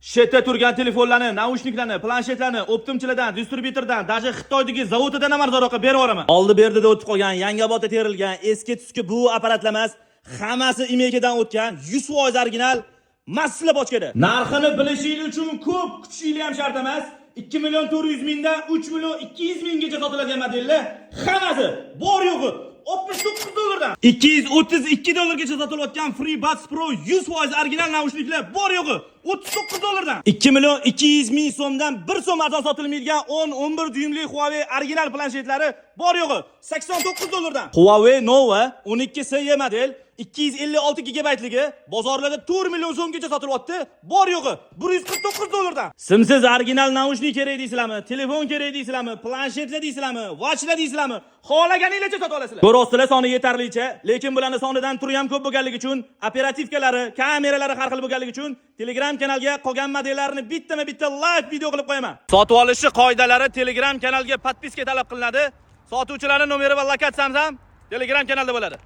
Shetda turgan telefonlarni, naushniklarni, planshetlarni optimchilardan, distributordan, даже Xitoydagi zavodidan ham arzonroqqa berib yuboraman. Oldi-berdida o'tib qolgan, yangi obodda terilgan, eski-tuski bu apparatlar emas, hammasi Imekidan o'tgan, 100% original, massila bochkada. Narxini bilishingiz uchun ko'p kutishingiz ham shart emas. 2 million 400 mingdan 3 million 200 minggacha sotiladigan modellar hammasi bor yo'g'i 69 dollardan 232 dollargacha sotilayotgan FreeBuds Pro 100% original naushniklar bor yo'g'i 39 dollardan 2 million 200 ming so'mdan 1 so'm arzon sotilmaydigan 10-11 dyumli Huawei original planshetlari bor yo'g'i 89 dollardan. Huawei Nova 12SE model 256 gigabaytligi bozorlarda 4 million so'mgacha sotilyapti. Bor yo'g'i 149 dollardan. Simsiz original naushnik kerak deysizlarmi? Telefon kerak deysizlarmi? Planshetlar deysizlarmi? Watchlar deysizlarmi? Xohlaganingizcha sotib olasizlar. Ko'rosizlar soni yetarlicha, lekin bularning sonidan turi ham ko'p bo'lganligi uchun, operativkalari, kameralari har xil bo'lganligi uchun Telegram kanalga qolgan modellarini bittama-bitta live video qilib qo'yaman. Sotib olishi qoidalari Telegram kanalga podpiska talab qilinadi. Sotuvchilarning nomeri va lokatsiyamiz ham Telegram kanalda bo'ladi.